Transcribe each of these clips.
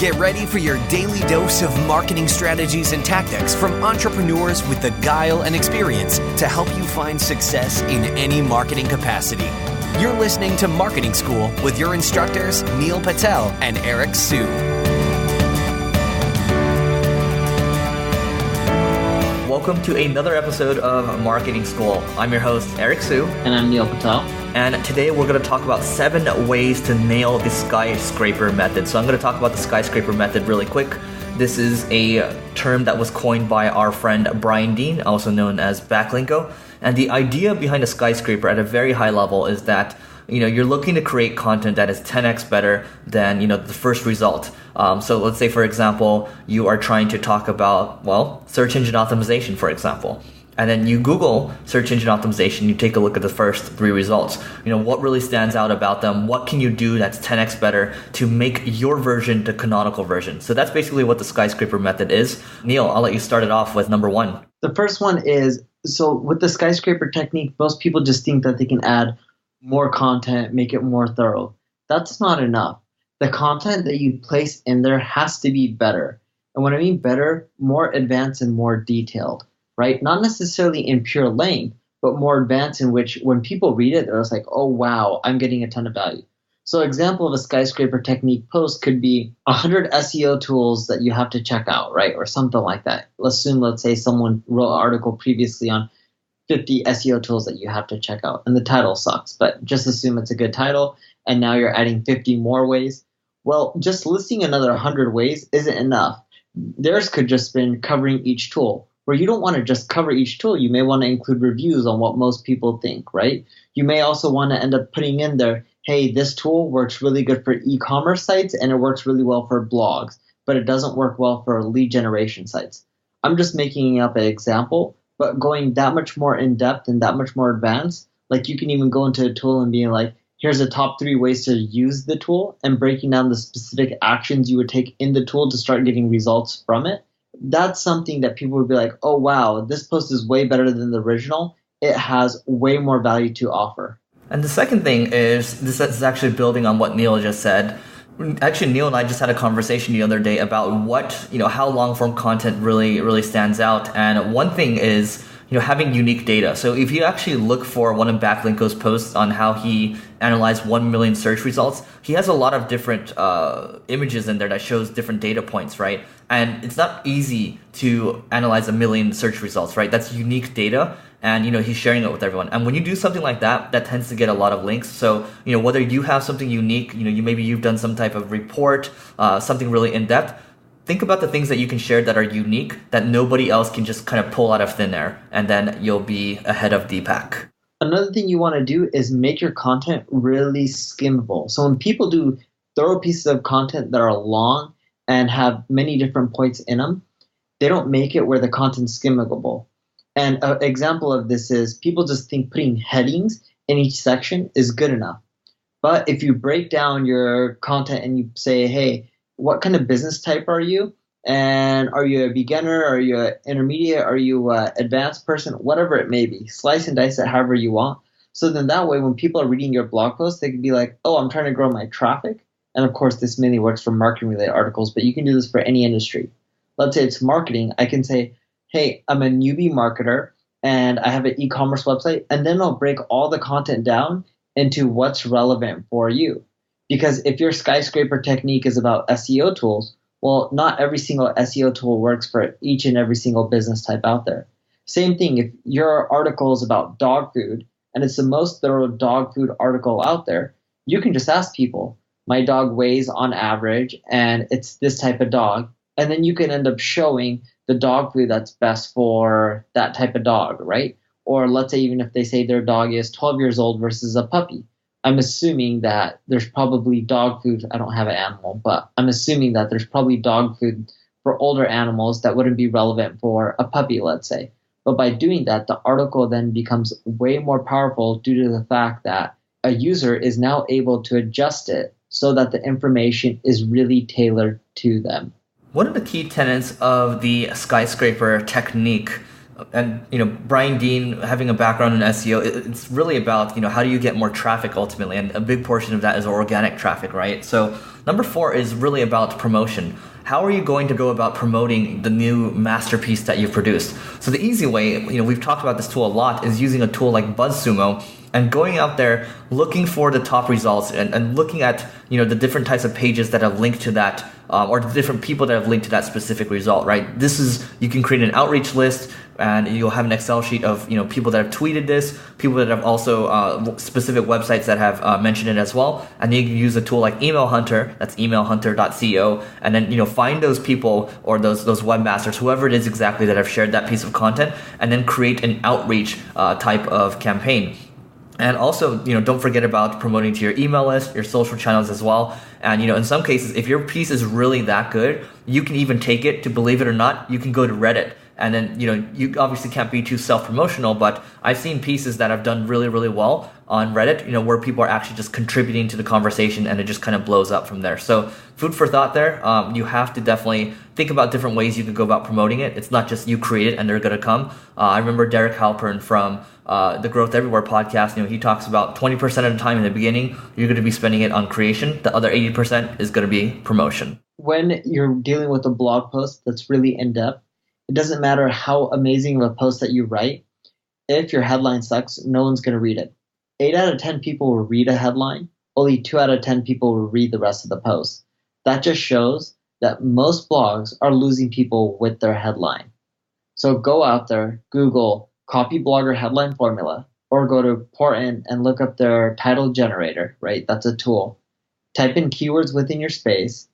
Get ready for your daily dose of marketing strategies and tactics from entrepreneurs with the guile and experience to help you find success in any marketing capacity. You're listening to Marketing School with your instructors, Neil Patel and Eric Su. Welcome to another episode of Marketing School. I'm your host, Eric Su. And I'm Neil Patel. And today we're going to talk about 7 ways to nail the Skyscraper method. So I'm going to talk about the Skyscraper method really quick. This is a term that was coined by our friend Brian Dean, also known as Backlinko. And the idea behind a skyscraper at a very high level is that you're looking to create content that is 10x better than the first result. So let's say, for example, you are trying to talk about, search engine optimization, for example. And then you Google search engine optimization, you take a look at the first 3 results. What really stands out about them? What can you do that's 10x better to make your version the canonical version? So that's basically what the Skyscraper method is. Neil, I'll let you start it off with number 1. The first one is, so with the Skyscraper technique, most people just think that they can add more content, make it more thorough. That's not enough. The content that you place in there has to be better. And when I mean better, more advanced and more detailed, right? Not necessarily in pure length, but more advanced in which when people read it, they're just like, oh, wow, I'm getting a ton of value. So example of a Skyscraper technique post could be 100 SEO tools that you have to check out, right? Or something like that. Let's say someone wrote an article previously on 50 SEO tools that you have to check out. And the title sucks, but just assume it's a good title. And now you're adding 50 more ways. Well, just listing another 100 ways isn't enough. Theirs could just been covering each tool. Where you don't want to just cover each tool, you may want to include reviews on what most people think, right? You may also want to end up putting in there, hey, this tool works really good for e-commerce sites and it works really well for blogs, but it doesn't work well for lead generation sites. I'm just making up an example, but going that much more in depth and that much more advanced, like you can even go into a tool and being like, here's the top 3 ways to use the tool and breaking down the specific actions you would take in the tool to start getting results from it. That's something that people would be like, oh, wow, this post is way better than the original. It has way more value to offer. And the second thing is, this is actually building on what Neil just said. Actually, Neil and I just had a conversation the other day about how long form content really stands out. And one thing is, having unique data. So if you actually look for one of Backlinko's posts on how he analyzed 1 million search results, he has a lot of different images in there that shows different data points, right? And it's not easy to analyze 1 million search results, right? That's unique data. And, he's sharing it with everyone. And when you do something like that, that tends to get a lot of links. So, whether you have something unique, maybe you've done some type of report, something really in-depth, think about the things that you can share that are unique that nobody else can just kind of pull out of thin air, and then you'll be ahead of the pack. Another thing you want to do is make your content really skimmable. So when people do thorough pieces of content that are long and have many different points in them, they don't make it where the content's skimmable. And an example of this is people just think putting headings in each section is good enough. But if you break down your content and you say, hey, what kind of business type are you? And are you a beginner? Are you an intermediate? Are you an advanced person? Whatever it may be. Slice and dice it however you want. So then that way, when people are reading your blog post, they can be like, oh, I'm trying to grow my traffic. And of course, this mainly works for marketing-related articles, but you can do this for any industry. Let's say it's marketing. I can say, hey, I'm a newbie marketer, and I have an e-commerce website. And then I'll break all the content down into what's relevant for you. Because if your Skyscraper technique is about SEO tools, well, not every single SEO tool works for each and every single business type out there. Same thing, if your article is about dog food, and it's the most thorough dog food article out there, you can just ask people, my dog weighs on average, and it's this type of dog. And then you can end up showing the dog food that's best for that type of dog, right? Or let's say even if they say their dog is 12 years old versus a puppy. I'm assuming that there's probably dog food. I don't have an animal, but I'm assuming that there's probably dog food for older animals that wouldn't be relevant for a puppy, let's say. But by doing that, the article then becomes way more powerful due to the fact that a user is now able to adjust it so that the information is really tailored to them. One of the key tenets of the Skyscraper technique And Brian Dean having a background in SEO, it's really about how do you get more traffic ultimately, and a big portion of that is organic traffic, right? So number 4 is really about promotion. How are you going to go about promoting the new masterpiece that you've produced? So the easy way, we've talked about this tool a lot, is using a tool like BuzzSumo and going out there looking for the top results and looking at the different types of pages that have linked to that or the different people that have linked to that specific result, right? You can create an outreach list, and you'll have an Excel sheet of people that have tweeted this, people that have also specific websites that have mentioned it as well. And then you can use a tool like Email Hunter, that's emailhunter.co, and then find those people or those webmasters, whoever it is exactly that have shared that piece of content, and then create an outreach type of campaign. And also, don't forget about promoting to your email list, your social channels as well. And, in some cases, if your piece is really that good, you can even take it to, believe it or not, you can go to Reddit. And then, you obviously can't be too self-promotional, but I've seen pieces that have done really, really well on Reddit, where people are actually just contributing to the conversation and it just kind of blows up from there. So food for thought there. You have to definitely think about different ways you can go about promoting it. It's not just you create it and they're going to come. I remember Derek Halpern from the Growth Everywhere podcast, he talks about 20% of the time in the beginning, you're going to be spending it on creation. The other 80% is going to be promotion. When you're dealing with a blog post that's really in-depth, it doesn't matter how amazing of a post that you write. If your headline sucks, no one's going to read it. 8 out of 10 people will read a headline. Only 2 out of 10 people will read the rest of the post. That just shows that most blogs are losing people with their headline. So go out there, Google copy blogger headline formula, or go to Portland and look up their title generator, right? That's a tool. Type in keywords within your space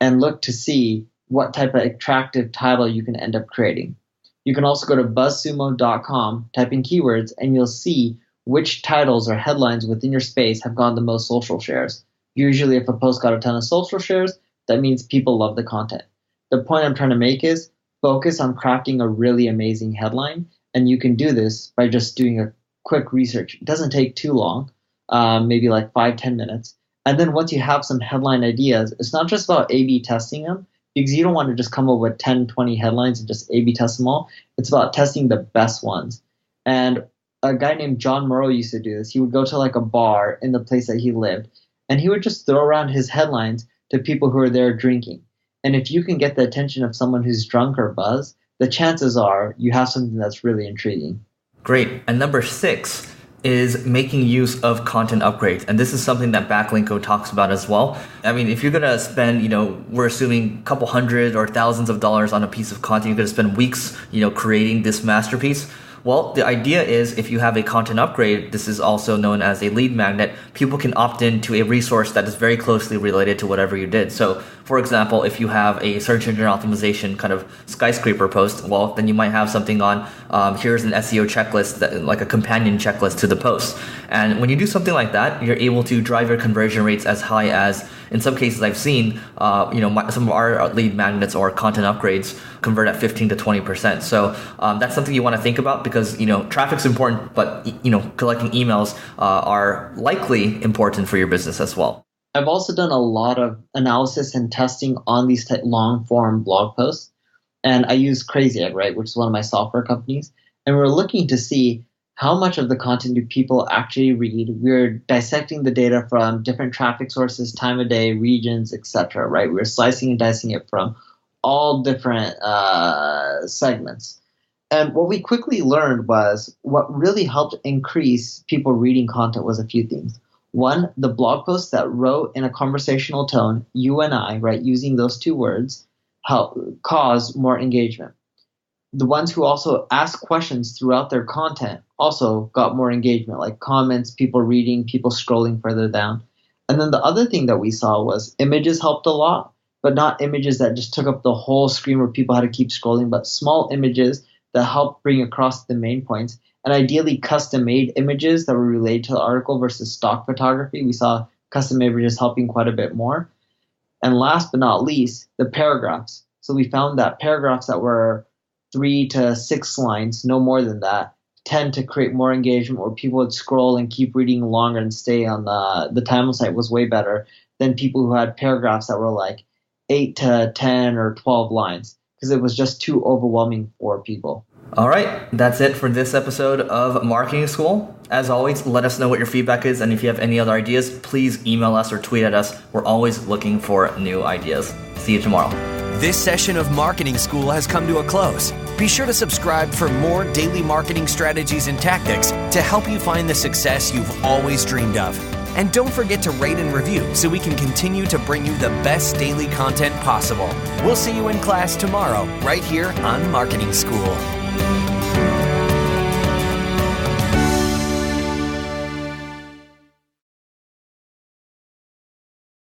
and look to see what type of attractive title you can end up creating. You can also go to buzzsumo.com, type in keywords, and you'll see which titles or headlines within your space have gotten the most social shares. Usually if a post got a ton of social shares, that means people love the content. The point I'm trying to make is focus on crafting a really amazing headline, and you can do this by just doing a quick research. It doesn't take too long, maybe like 5-10 minutes. And then once you have some headline ideas, it's not just about A/B testing them, because you don't want to just come up with 10, 20 headlines and just A/B test them all. It's about testing the best ones. And a guy named John Murrow used to do this. He would go to like a bar in the place that he lived, and he would just throw around his headlines to people who are there drinking. And if you can get the attention of someone who's drunk or buzzed, the chances are you have something that's really intriguing. Great. And number 6 is making use of content upgrades. And this is something that Backlinko talks about as well. I mean, if you're going to spend, we're assuming a couple hundred or thousands of dollars on a piece of content, you're going to spend weeks, creating this masterpiece. Well, the idea is if you have a content upgrade, this is also known as a lead magnet, people can opt into a resource that is very closely related to whatever you did. So, for example, if you have a search engine optimization kind of skyscraper post, well, then you might have something on here's an SEO checklist, like a companion checklist to the post. And when you do something like that, you're able to drive your conversion rates as high as, in some cases I've seen, some of our lead magnets or content upgrades convert at 15 to 20%. So that's something you want to think about because, traffic's important, but, collecting emails are likely important for your business as well. I've also done a lot of analysis and testing on these long form blog posts. And I use Crazy Egg, right, which is one of my software companies. And we're looking to see how much of the content do people actually read. We're dissecting the data from different traffic sources, time of day, regions, etc. Right? We're slicing and dicing it from all different segments. And what we quickly learned was what really helped increase people reading content was a few things. One, the blog posts that wrote in a conversational tone, you and I, right, using those 2 words, help cause more engagement. The ones who also asked questions throughout their content also got more engagement, like comments, people reading, people scrolling further down. And then the other thing that we saw was images helped a lot, but not images that just took up the whole screen where people had to keep scrolling, but small images that helped bring across the main points. And ideally custom-made images that were related to the article versus stock photography. We saw custom images helping quite a bit more. And last but not least, the paragraphs. So we found that paragraphs that were 3 to 6 lines, no more than that, tend to create more engagement where people would scroll and keep reading longer and stay on the timeline site was way better than people who had paragraphs that were like 8 to 10 or 12 lines because it was just too overwhelming for people. All right, that's it for this episode of Marketing School. As always, let us know what your feedback is, and if you have any other ideas, please email us or tweet at us. We're always looking for new ideas. See you tomorrow. This session of Marketing School has come to a close. Be sure to subscribe for more daily marketing strategies and tactics to help you find the success you've always dreamed of. And don't forget to rate and review so we can continue to bring you the best daily content possible. We'll see you in class tomorrow, right here on Marketing School.